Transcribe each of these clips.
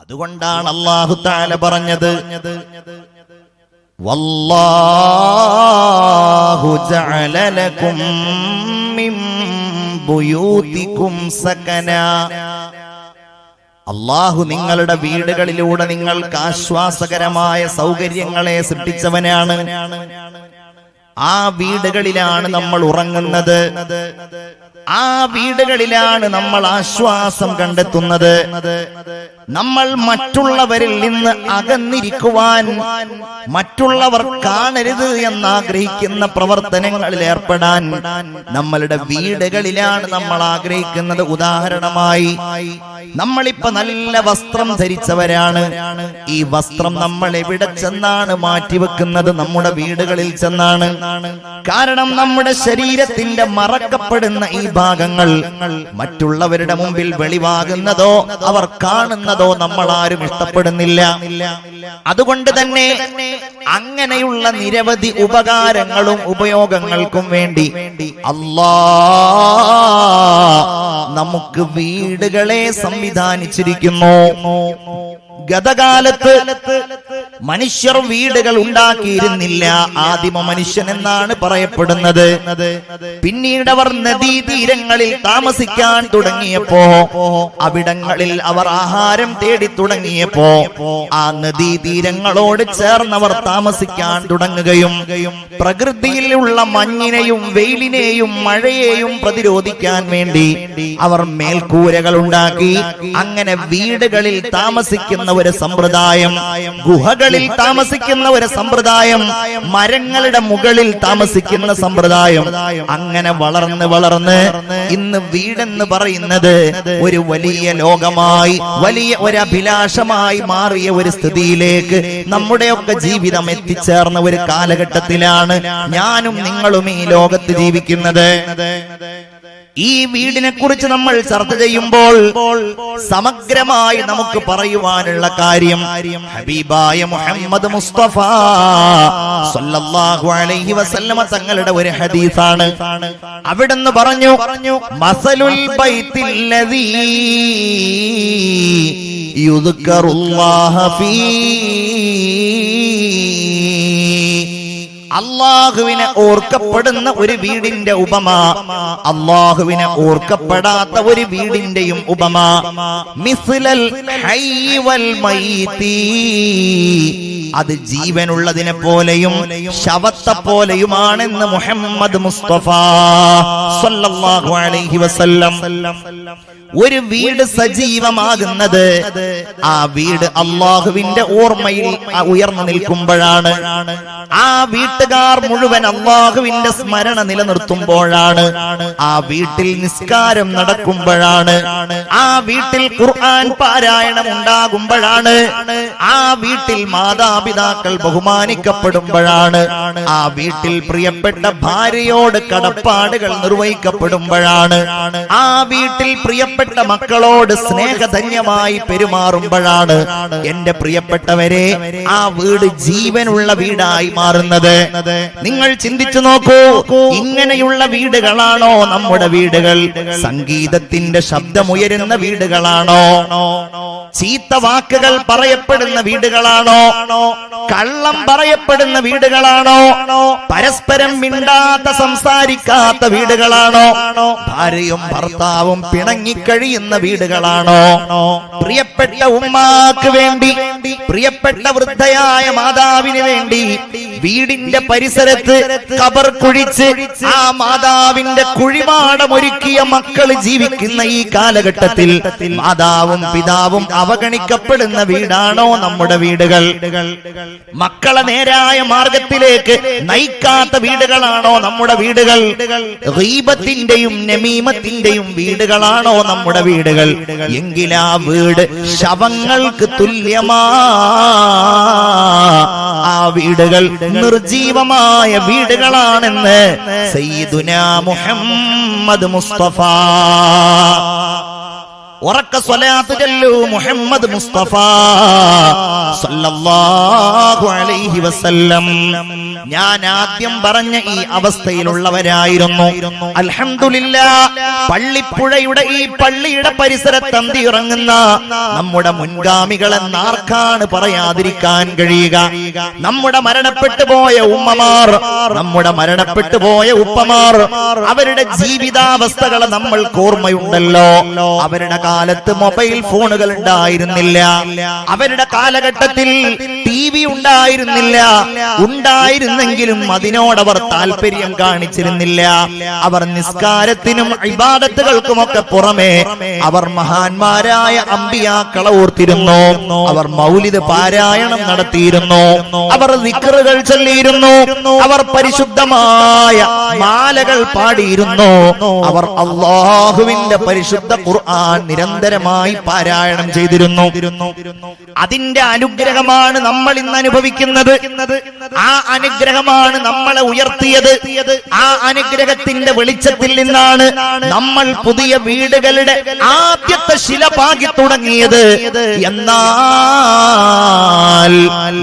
അതുകൊണ്ടാണ് അല്ലാഹു തആല പറഞ്ഞത് വല്ലാഹു ജഅല ലക്കും മിൻ ബുയൂതികും സകനാ. അല്ലാഹു നിങ്ങളുടെ വീടുകളിലൂടെ നിങ്ങൾക്ക് ആശ്വാസകരമായ സൗകര്യങ്ങളെ സൃഷ്ടിച്ചവനാണ്. ആ വീടുകളിലാണ് നമ്മൾ ഉറങ്ങുന്നത്, ആ വീടുകളിലാണ് നമ്മൾ ആശ്വാസം കണ്ടെത്തുന്നത്. നമ്മൾ മറ്റുള്ളവരിൽ നിന്ന് അകന്നിരിക്കുവാൻ, മറ്റുള്ളവർ കാണരുത് എന്നാഗ്രഹിക്കുന്ന പ്രവർത്തനങ്ങളിൽ ഏർപ്പെടാൻ നമ്മളുടെ വീടുകളിലാണ് നമ്മൾ ആഗ്രഹിക്കുന്നത്. ഉദാഹരണമായി, നമ്മളിപ്പോ നല്ല വസ്ത്രം ധരിച്ചവരാണ്. ഈ വസ്ത്രം നമ്മൾ എവിടെ ചെന്നാണ് മാറ്റിവെക്കുന്നത്? നമ്മുടെ വീടുകളിൽ ചെന്നാണ്. കാരണം നമ്മുടെ ശരീരത്തിന്റെ മറക്കപ്പെടുന്ന ഈ ഭാഗങ്ങൾ മറ്റുള്ളവരുടെ മുമ്പിൽ വെളിവാകുന്നതോ അവർ കാണുന്നതോ നമ്മൾ ആരും ഇഷ്ടപ്പെടുന്നില്ല. അതുകൊണ്ട് തന്നെ അങ്ങനെയുള്ള നിരവധി ഉപകാരങ്ങളും ഉപയോഗങ്ങൾക്കും വേണ്ടി അല്ലാഹ് നമുക്ക് വീടുകളെ സംവിധാനിച്ചിരിക്കുന്നു. ഗതകാലത്ത് മനുഷ്യർ വീടുകൾ ഉണ്ടാക്കിയിരുന്നില്ല. ആദിമ മനുഷ്യൻ എന്നാണ് പറയപ്പെടുന്നത്. പിന്നീട് അവർ നദീതീരങ്ങളിൽ താമസിക്കാൻ തുടങ്ങിയപ്പോ, അവിടങ്ങളിൽ അവർ ആഹാരം തേടി തുടങ്ങിയപ്പോ, ആ നദീതീരങ്ങളോട് ചേർന്നവർ താമസിക്കാൻ തുടങ്ങുകയും പ്രകൃതിയിലുള്ള മഞ്ഞിനെയും വെയിലിനെയും മഴയെയും പ്രതിരോധിക്കാൻ വേണ്ടി അവർ മേൽക്കൂരകൾ ഉണ്ടാക്കി. അങ്ങനെ വീടുകളിൽ താമസിക്കുന്ന ഒരു സമ്പ്രദായം, ഗുഹകളിൽ താമസിക്കുന്ന ഒരു സമ്പ്രദായം, മരങ്ങളുടെ മുകളിൽ താമസിക്കുന്ന സമ്പ്രദായം, അങ്ങനെ വളർന്ന് വളർന്ന് ഇന്ന് വീടെന്ന് പറയുന്നത് ഒരു വലിയ ലോകമായി, വലിയ ഒരു അഭിലാഷമായി മാറിയ ഒരു സ്ഥിതിയിലേക്ക് നമ്മുടെയൊക്കെ ജീവിതം എത്തിച്ചേർന്ന ഒരു കാലഘട്ടത്തിലാണ് ഞാനും നിങ്ങളും ഈ ലോകത്ത് ജീവിക്കുന്നത്. ഈ വീടിനെ കുറിച്ച് നമ്മൾ ചർച്ച ചെയ്യുമ്പോൾ സമഗ്രമായി നമുക്ക് പറയുവാനുള്ള കാര്യം ഹബീബായ മുഹമ്മദ് മുസ്തഫ സല്ലല്ലാഹു അലൈഹി വസല്ലമ തങ്ങളുടെ ഒരു ഹദീസാണ്. അവിടുന്ന് പറഞ്ഞു, മസലുൽ ബൈത്തില്ലദീ യുദ്കറുല്ലാഹ ഫീ, അള്ളാഹുവിനെ ഓർക്കപ്പെടുന്ന ഒരു വീടിന്റെ ഉപമ, അള്ളാഹുവിനെ ഓർക്കപ്പെടാത്ത ഒരു വീടിന്റെയും ഉപമ, മിസ്ലൽ ഹയ്യി വൽ മയ്യിത്തി, അത് ജീവനുള്ളതിനെ പോലെയും ശവത്തെ പോലെയുമാണെന്ന് മുഹമ്മദ് മുസ്തഫ സല്ലല്ലാഹു അലൈഹി വസല്ലം. ഒരു വീട് സജീവമാകുന്നത് ആ വീട് അള്ളാഹുവിന്റെ ഓർമ്മയിൽ ഉയർന്നു നിൽക്കുമ്പോഴാണ്. ആ വീട്ടുകാർ മുഴുവൻ അള്ളാഹുവിന്റെ സ്മരണ നിലനിർത്തുമ്പോഴാണ്. ആ വീട്ടിൽ നിസ്കാരം നടക്കുമ്പോഴാണ്. ആ വീട്ടിൽ ഖുർആൻ പാരായണം ഉണ്ടാകുമ്പോഴാണ്. ആ വീട്ടിൽ മാതാപിതാക്കൾ ബഹുമാനിക്കപ്പെടുമ്പോഴാണ്. ആ വീട്ടിൽ പ്രിയപ്പെട്ട ഭാര്യയോട് കടപ്പാടുകൾ നിർവഹിക്കപ്പെടുമ്പോഴാണ്. ആ വീട്ടിൽ പ്രിയപ്പെട്ട മക്കളോട് സ്നേഹധന്യമായി പെരുമാറുമ്പോഴാണ് എന്റെ പ്രിയപ്പെട്ടവരെ ആ വീട് ജീവനുള്ള വീടായി മാറുന്നത്. നിങ്ങൾ ചിന്തിച്ചു നോക്കൂ, ഇങ്ങനെയുള്ള വീടുകളാണോ നമ്മുടെ വീടുകൾ? സംഗീതത്തിന്റെ ശബ്ദമുയരുന്ന വീടുകളാണോ? ചീത്ത വാക്കുകൾ പറയപ്പെടുന്ന വീടുകളാണോ? കള്ളം പറയപ്പെടുന്ന വീടുകളാണോ? പരസ്പരം മിണ്ടാത്ത സംസാരിക്കാത്ത വീടുകളാണോ? ഭാര്യയും ഭർത്താവും പിണങ്ങിക്കഴിയുന്ന വീടുകളാണോ? പ്രിയപ്പെട്ട ഉമ്മാക്ക് വേണ്ടി, പ്രിയപ്പെട്ട വൃദ്ധയായ മാതാവിന് വേണ്ടി വീടിന്റെ പരിസരത്ത് ഖബർ കുഴിച്ച് ആ മാതാവിന്റെ കുഴിമാടമൊരുക്കിയ മക്കൾ ജീവിക്കുന്ന ഈ കാലഘട്ടത്തിൽ മാതാവും പിതാവും അവഗണിക്കപ്പെടുന്ന വീടാണോ നമ്മുടെ വീടുകൾ? മക്കളെ നേരായ മാർഗത്തിലേക്ക് നയിക്കാത്ത വീടുകളാണോ നമ്മുടെ വീടുകൾ? ഗീബത്തിന്റെയും നമീമത്തിന്റെയും വീടുകളാണോ നമ്മുടെ വീടുകൾ? എങ്കിൽ ആ വീട് ശവങ്ങൾക്ക് തുല്യമാ. ആ വീടുകൾ നിർജീവമായ വീടുകളാണെന്ന് സയ്യിദുനാ മുഹമ്മദ് മുസ്തഫ. ഉറക്ക സ്വലാത്ത് ചൊല്ലൂ മുഹമ്മദ് മുസ്തഫ സല്ലല്ലാഹു അലൈഹി വസല്ലം. ഞാൻ ആദ്യം പറഞ്ഞ ഈ അവസ്ഥയിലുള്ളവരായിരുന്നു. അൽഹംദുലില്ലാഹ്, പള്ളിപ്പുഴയുടെ ഈ പള്ളിയുടെ പരിസരത്ത് അന്തിയുറങ്ങുന്ന നമ്മുടെ മുൻഗാമികളെന്ന് ആർക്കാണ് പറയാതിരിക്കാൻ കഴിയുക? നമ്മുടെ മരണപ്പെട്ടു പോയ ഉമ്മമാർ, നമ്മുടെ മരണപ്പെട്ടു പോയ ഉപ്പമാർ, അവരുടെ ജീവിതാവസ്ഥകൾ നമ്മൾക്ക് ഓർമ്മയുണ്ടല്ലോ. അവരുടെ കാലത്ത് മൊബൈൽ ഫോണുകൾ ഉണ്ടായിരുന്നില്ല. അവരുടെ കാലഘട്ടത്തിൽ TV ഉണ്ടായിരുന്നില്ല. ഉണ്ടായിരുന്നെങ്കിലും അതിനോടവർ താല്പര്യം കാണിച്ചിരുന്നില്ല. അവർ നിസ്കാരത്തിനും ഇബാദത്തുകൾക്കുമൊക്കെ പുറമെ അവർ മഹാന്മാരായ അമ്പിയാക്കളെ ഓർത്തിരുന്നു. അവർ മൗലിദ് പാരായണം നടത്തിയിരുന്നു. അവർ ദിക്റുകൾ ചൊല്ലിയിരുന്നു. അവർ പരിശുദ്ധമായ മാലകൾ പാടിയിരുന്നു. അവർ അല്ലാഹുവിന്റെ പരിശുദ്ധ ഖുർആൻ നിരന്തരമായി പാരായണം ചെയ്തിരുന്നു. അതിന്റെ അനുഗ്രഹമാണ് നമ്മൾ ഇന്ന് അനുഭവിക്കുന്നത്. ആ അനുഗ്രഹമാണ് നമ്മളെ ഉയർത്തിയത്. ആ അനുഗ്രഹത്തിന്റെ വെളിച്ചത്തിൽ നിന്നാണ് നമ്മൾ പുതിയ വീടുകളുടെ ആദ്യത്തെ ശില പാകി തുടങ്ങിയത്. എന്നാൽ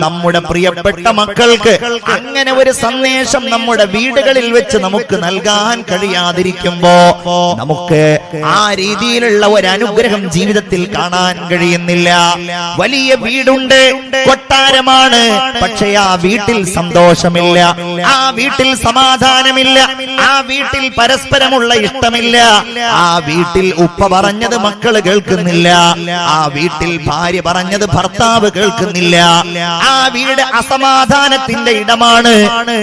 നമ്മുടെ പ്രിയപ്പെട്ട മക്കൾക്ക് അങ്ങനെ ഒരു സന്ദേശം നമ്മുടെ വീടുകളിൽ വെച്ച് നമുക്ക് നൽകാൻ കഴിയാതിരിക്കുമ്പോ നമുക്ക് ആ രീതിയിലുള്ള ഒരു അനുഗ്രഹം ജീവിതത്തിൽ കാണാൻ കഴിയുന്നില്ല. വലിയ വീടുണ്ട്, കൊട്ടാരമാണ്, പക്ഷേ ആ വീട്ടിൽ സന്തോഷമില്ല, ആ വീട്ടിൽ സമാധാനമില്ല, ആ വീട്ടിൽ പരസ്പരമുള്ള ഇഷ്ടമില്ല, ആ വീട്ടിൽ ഉപ്പ പറഞ്ഞത് മക്കള് കേൾക്കുന്നില്ല, ആ വീട്ടിൽ ഭാര്യ പറഞ്ഞത് ഭർത്താവ് കേൾക്കുന്നില്ല. ആ വീട് അസമാധാനത്തിന്റെ ഇടമാണ്.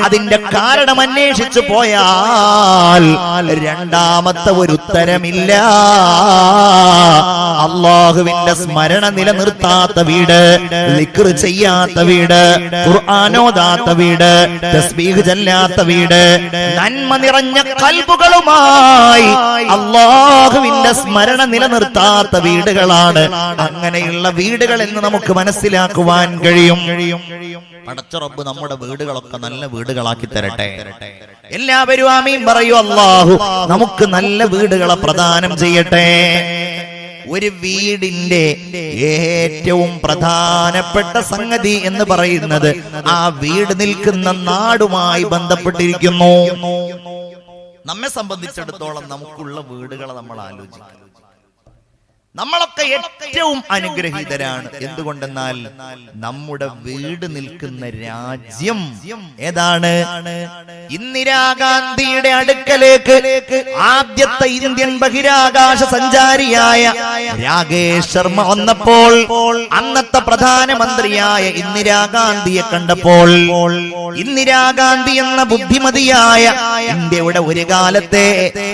അതിന്റെ കാരണം അന്വേഷിച്ചു പോയാൽ രണ്ടാമത്തെ ഒരു ഉത്തരമില്ല. അല്ലാഹുവിന്റെ സ്മരണ നിലനിർത്താത്ത വീട്, ദിക്ർ ചെയ്യാത്ത വീട്, ഖുർആനോദാത്ത വീട്, തസ്ബീഹ് ചൊല്ലാത്ത വീട്, നന്മ നിറഞ്ഞ ഖൽബുകളുമായി അല്ലാഹുവിന്റെ സ്മരണ നിലനിർത്താത്ത വീടുകളാണ് അങ്ങനെയുള്ള വീടുകൾ എന്ന് നമുക്ക് മനസ്സിലാക്കുവാൻ കഴിയും. പടച്ച റബ്ബ് നമ്മുടെ വീടുകളൊക്കെ നല്ല വീടുകളാക്കി തരട്ടെ. എല്ലാവരും ആമീൻ പറയൂ. അല്ലാഹു നമുക്ക് നല്ല വീടുകളെ പ്രദാനം ചെയ്യട്ടെ. ഒരു വീടിന്റെ ഏറ്റവും പ്രധാനപ്പെട്ട സംഗതി എന്ന് പറയുന്നത് ആ വീട് നിൽക്കുന്ന നാടുമായി ബന്ധപ്പെട്ടിരിക്കുന്നു. നമ്മെ സംബന്ധിച്ചിടത്തോളം നമുക്കുള്ള വീടുകളെ നമ്മൾ ആലോചിക്കും. നമ്മളൊക്കെ ഏറ്റവും അനുഗ്രഹീതരാണ്. എന്തുകൊണ്ടെന്നാൽ നമ്മുടെ വീട് നിൽക്കുന്ന രാജ്യം ഏതാണ്? ഇന്ദിരാഗാന്ധിയുടെ അടുക്കലേക്ക് ആദ്യത്തെ ഇന്ത്യൻ ബഹിരാകാശ സഞ്ചാരിയായ രാകേഷ് ശർമ്മ വന്നപ്പോൾ അന്നത്തെ പ്രധാനമന്ത്രിയായ ഇന്ദിരാഗാന്ധിയെ കണ്ടപ്പോൾ ഇന്ദിരാഗാന്ധി എന്ന ബുദ്ധിമതിയായ ഇന്ത്യയുടെ ഒരു കാലത്തെ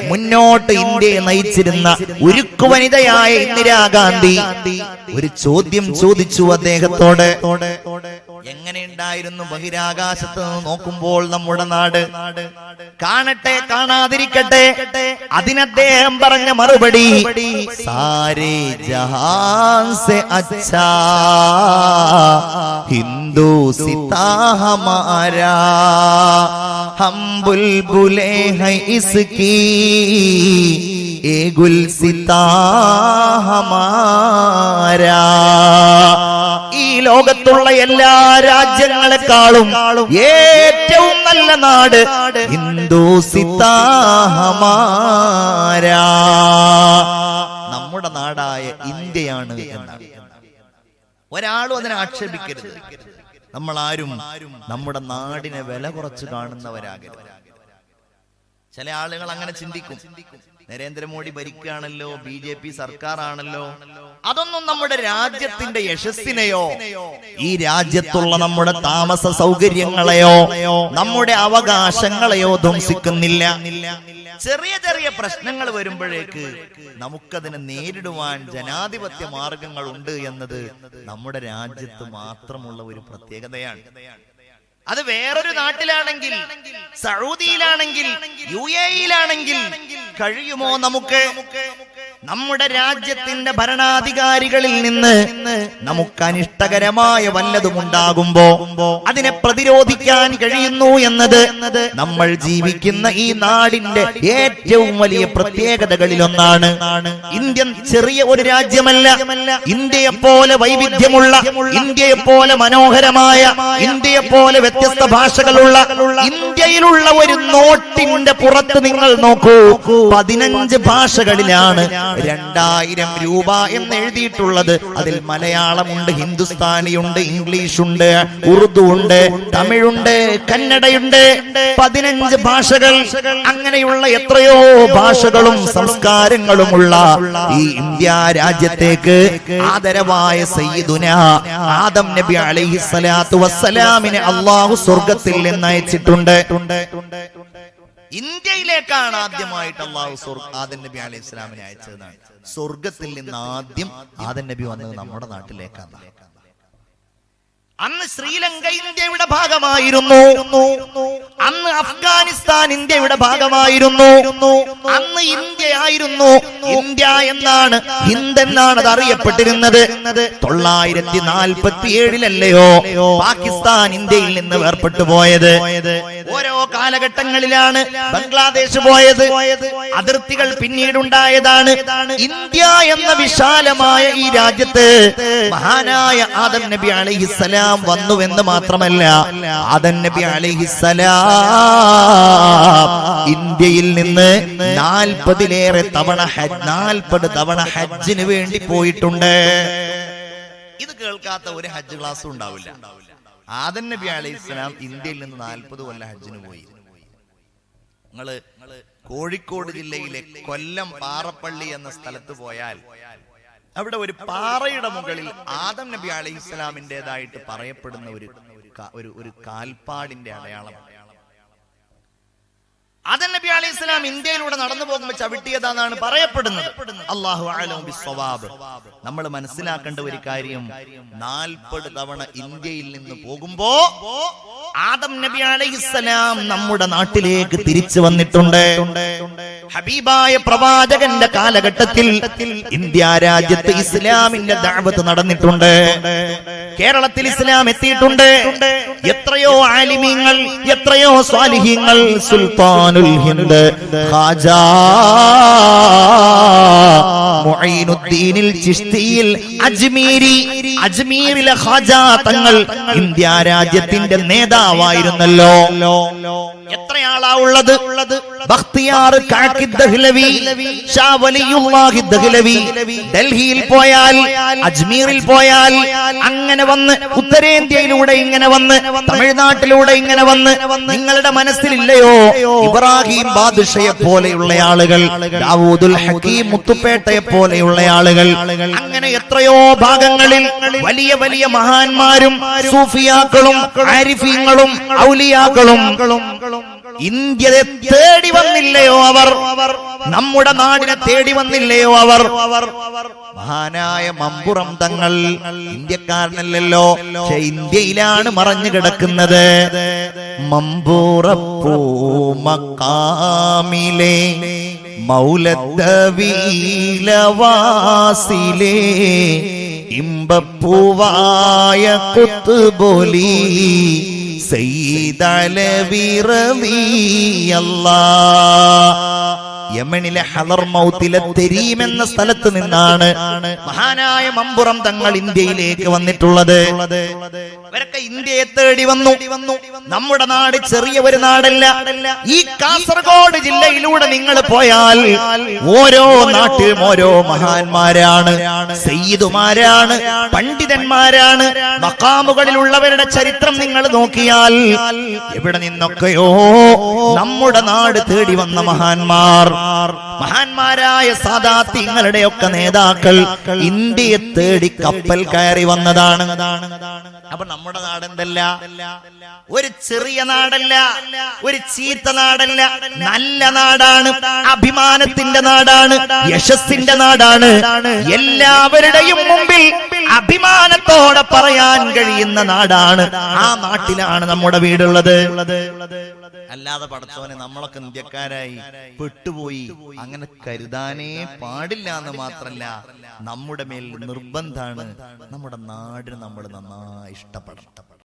മുന്നോട്ട് ഇന്ത്യയെ നയിച്ചിരുന്ന ഉരുക്കു വനിതയായ ഇന്ദിരാഗാന്ധി ഒരു ചോദ്യം ചോദിച്ചു അദ്ദേഹത്തോട്. എങ്ങനെയുണ്ടായിരുന്നു ബഹിരാകാശത്ത് നിന്ന് നോക്കുമ്പോൾ നമ്മുടെ നാട്? കാണട്ടെ, കാണാതിരിക്കട്ടെ. അതിനദ്ദേഹം പറഞ്ഞ മറുപടി, സാരേ ജഹാൻ സെ അച്ഛാ ഹിന്ദു സിതാ ഹമാരാ ഹം ബുൽബുലേ ഹൈ ഇസ്കി ഏ ഗുൽസിതാ ഹമാരാ. ഈ ലോകത്തുള്ള എല്ലാ രാജ്യങ്ങളെക്കാളും ഏറ്റവും നല്ല നാട് ഹിന്ദുസിതാ ഹമാരാ, നമ്മുടെ നാടായ ഇന്ത്യയാണ് എന്നാണ്. ഒരാളും അതിനെ ആക്ഷേപിക്കരുത്. നമ്മൾ ആരും നമ്മുടെ നാടിനെ വില കുറച്ച് കാണുന്നവരാകരുത്. ചില ആളുകൾ അങ്ങനെ ചിന്തിക്കും. നരേന്ദ്രമോദി ഭരിക്കുകയാണല്ലോ, BJP സർക്കാർ ആണല്ലോ, അതൊന്നും നമ്മുടെ രാജ്യത്തിന്റെ യശസ്സിനെയോ ഈ രാജ്യത്തുള്ള നമ്മുടെ താമസ സൗകര്യങ്ങളെയോ നമ്മുടെ അവകാശങ്ങളെയോ ധ്വംസിക്കുന്നില്ല. ചെറിയ ചെറിയ പ്രശ്നങ്ങൾ വരുമ്പോഴേക്ക് നമുക്കതിനെ നേരിടുവാൻ ജനാധിപത്യ മാർഗങ്ങളുണ്ട് എന്നത് നമ്മുടെ രാജ്യത്ത് മാത്രമുള്ള ഒരു പ്രത്യേകതയാണ്. അത് വേറൊരു നാട്ടിലാണെങ്കിൽ, സൗദിയിലാണെങ്കിൽ, UAE-യിലാണെങ്കിൽ കഴിയുമോ നമുക്ക്? നമ്മുടെ രാജ്യത്തിന്റെ ഭരണാധികാരികളിൽ നിന്ന് നമുക്ക് അനിഷ്ടകരമായ വല്ലതും ഉണ്ടാകുമ്പോ അതിനെ പ്രതിരോധിക്കാൻ കഴിയുന്നു എന്നത് നമ്മൾ ജീവിക്കുന്ന ഈ നാടിന്റെ ഏറ്റവും വലിയ പ്രത്യേകതകളിലൊന്നാണ്. ഇന്ത്യ ചെറിയ ഒരു രാജ്യമല്ല. ഇന്ത്യയെ പോലെ വൈവിധ്യമുള്ള, ഇന്ത്യയെ പോലെ മനോഹരമായ, ഇന്ത്യയെ പോലെ വ്യത്യസ്ത ഭാഷകളുള്ള ഇന്ത്യയിലുള്ള ഒരു നോട്ടിന്റെ പുറത്ത് നിങ്ങൾ നോക്കൂ, 15 ഭാഷകളിലാണ് 2000 രൂപ എന്ന് എഴുതിയിട്ടുള്ളത്. അതിൽ മലയാളമുണ്ട്, ഹിന്ദുസ്ഥാനിയുണ്ട്, ഇംഗ്ലീഷുണ്ട്, ഉറുദു ഉണ്ട്, തമിഴുണ്ട്, കന്നഡയുണ്ട്. 15 ഭാഷകൾ. അങ്ങനെയുള്ള എത്രയോ ഭാഷകളും സംസ്കാരങ്ങളുമുള്ള ഈ ഇന്ത്യ രാജ്യത്തേക്ക് ആദരവായ സയ്യിദുന ആദം നബി അലൈഹിസ്സലാത്തു വസ്സലാമിനെ അല്ലാഹു സ്വർഗ്ഗത്തിൽ നിന്ന് അയച്ചിട്ടുണ്ട്. ഇന്ത്യയിലേക്കാണ് ആദ്യമായിട്ട് അല്ലാഹു ആദം നബി അലൈഹി സ്വലാമിനെ അയച്ചതാണ്. സ്വർഗത്തിൽ നിന്ന് ആദ്യം ആദം നബി വന്നത് നമ്മുടെ നാട്ടിലേക്കാണ്. അന്ന് ശ്രീലങ്ക ഇന്ത്യയുടെ ഭാഗമായിരുന്നു. അന്ന് അഫ്ഗാനിസ്ഥാൻ ഇന്ത്യയുടെ ഭാഗമായിരുന്നു. അന്ന് ഇന്ത്യ ആയിരുന്നു. ഇന്ത്യ എന്നാണ്, ഹിന്ദ് എന്നാണ് അത് അറിയപ്പെട്ടിരുന്നത്. 947-ലെയോ പാകിസ്ഥാൻ ഇന്ത്യയിൽ നിന്ന് വേർപെട്ടു പോയത്. ഓരോ കാലഘട്ടങ്ങളിലാണ് ബംഗ്ലാദേശ് പോയത്. അതിർത്തികൾ പിന്നീടുണ്ടായതാണ്. ഇന്ത്യ എന്ന വിശാലമായ ഈ രാജ്യത്ത് മഹാനായ ആദം നബി അലൈഹിസ്സലാം വന്നുവെന്ന് മാത്രമല്ല, ആദം നബി അലൈഹിസ്സലാം ഇന്ത്യയിൽ നിന്ന് 40 തവണ ഹജ്ജിന് വേണ്ടി പോയിട്ടുണ്ട്. ഇത് കേൾക്കാത്ത ഒരു ഹജ്ജ് ക്ലാസ്സും ഉണ്ടാവില്ല. ആദം നബി അലൈഹിസ്സലാം ഇന്ത്യയിൽ നിന്ന് 40 കൊല്ലം ഹജ്ജിന് പോയി. നിങ്ങള് കോഴിക്കോട് ജില്ലയിലെ കൊല്ലം പാറപ്പള്ളി എന്ന സ്ഥലത്ത് പോയാൽ അവിടെ ഒരു പാറയുടെ മുകളിൽ ആദം നബി അലൈഹിസ്സലാമിൻ്റെതായിട്ട് പറയപ്പെടുന്ന ഒരു കാൽപ്പാടിന്റെ അടയാളം. ആദം നബി അലൈഹിസ്സലാം ഇന്ത്യയിലൂടെ നടന്നു പോകുമ്പോൾ ചവിട്ടിയതാണെന്നാണ് പറയപ്പെടുന്നത്. അല്ലാഹു അഅലം ബിസ്സവാബ്. നമ്മൾ മനസ്സിലാക്കേണ്ട ഒരു കാര്യം, 40 തവണ ഇന്ത്യയിൽ നിന്ന് പോകുമ്പോ ആദം നബി അലൈഹിസ്സലാം നമ്മുടെ നാട്ടിലേക്ക് തിരിച്ചു വന്നിട്ടുണ്ട്. ഹബീബായ പ്രവാചകന്റെ കാലഘട്ടത്തിൽ ഇന്ത്യ രാജ്യത്ത് ഇസ്ലാമിന്റെ ദഅവത്ത് നടന്നിട്ടുണ്ട്. കേരളത്തിൽ ഇസ്ലാം എത്തിയിട്ടുണ്ട്. എത്രയോ ആലിമീങ്ങൾ, എത്രയോ സ്വാലിഹീങ്ങൾ, സുൽത്താനുൽ ഹിന്ദ് ഖാജാ മുഈനുദ്ദീനിൽ ചിശ്തിയിൽ അജ്മീരിലെ ഖാജാ തങ്ങൾ ഇന്ത്യ രാജ്യത്തിന്റെ നേതാവായിരുന്നല്ലോ. എത്രയാളാ ഉള്ളത്? ബഖ്തിയാർ കാക്കി ദഹ്ലവി, ഷാ വലിയുല്ലാഹി ദഹ്ലവി. ഡൽഹിയിൽ പോയാൽ, അജ്മീറിൽ പോയാൽ, അങ്ങനെ വന്ന് ഉത്തരേന്ത്യയിലൂടെ ഇങ്ങനെ വന്ന്, തമിഴ്നാട്ടിലൂടെ ഇങ്ങനെ വന്ന്, നിങ്ങളുടെ മനസ്സിലില്ലയോ ഇബ്രാഹിം ബാദുഷയെ പോലെയുള്ള ആളുകൾ, ദാവൂദുൽ ഹക്കീം മുത്തുപേട്ടയെ പോലെയുള്ള ആളുകൾ. അങ്ങനെ എത്രയോ ഭാഗങ്ങളിൽ വലിയ വലിയ മഹാന്മാരും സൂഫിയാക്കളും ആരിഫീങ്ങളും ഔലിയാക്കളും ഇന്ത്യയെ തേടി വന്നില്ലയോ അവർ? നമ്മുടെ നാടിനെ തേടി വന്നില്ലയോ അവർ? മഹാനായ മമ്പുറം തങ്ങൾ ഇന്ത്യക്കാരനല്ലല്ലോ, പക്ഷെ ഇന്ത്യയിലാണ് മറഞ്ഞു കിടക്കുന്നത്. മമ്പുറപ്പൂ മക്കാമിലെ മൗലദ്ദവീലവാസിലേ ഇമ്പപ്പൂവായ കുത്തുബോലി സയ്യിദ് അലവി റളിയല്ലാഹ്. യമനിലെ ഹദർമൗത്തിലെ തെരീം എന്ന സ്ഥലത്ത് നിന്നാണ് മഹാനായ മമ്പുറം തങ്ങൾ ഇന്ത്യയിലേക്ക് വന്നിട്ടുള്ളത്. ഇവരൊക്കെ ഇന്ത്യയെ തേടി വന്നു. നമ്മുടെ നാട് ചെറിയ ഒരു നാടല്ല. ഈ കാസർഗോഡ് ജില്ലയിലൂടെ നിങ്ങൾ പോയാൽ ഓരോ നാട്ടിലും ഓരോ മഹാന്മാരാണ്, സയ്യിദുമാരാണ്, പണ്ഡിതന്മാരാണ്. മഖാമുകളിലുള്ളവരുടെ ചരിത്രം നിങ്ങൾ നോക്കിയാൽ എവിടെ നിന്നൊക്കെയോ നമ്മുടെ നാട് തേടി വന്ന മഹാന്മാർ, മഹാന്മാരായ സാദാത്യങ്ങളുടെയൊക്കെ നേതാക്കൾ ഇന്ത്യയെ തേടി കപ്പൽ കയറി വന്നതാണ്. അപ്പൊ നമ്മുടെ നാടെന്തല്ല, ഒരു ചെറിയ നാടല്ല, ഒരു ചീത്ത നാടല്ല, നല്ല നാടാണ്, അഭിമാനത്തിന്റെ നാടാണ്, യശസ്സിന്റെ നാടാണ്. എല്ലാവരുടെയും മുമ്പിൽ അഭിമാനത്തോടെ പറയാൻ കഴിയുന്ന നാടാണ്. ആ നാട്ടിലാണ് നമ്മുടെ വീടുള്ളത്. അല്ലാതെ പടച്ചോനെ നമ്മളൊക്കെ ഇന്ത്യക്കാരായി പെട്ടുപോയി അങ്ങനെ കരുതാനേ പാടില്ല എന്ന് മാത്രല്ല, നമ്മുടെ മേൽ നിർബന്ധാണ് നമ്മുടെ നാടിന് നമ്മൾ നന്നായി ഇഷ്ടപ്പെടണം.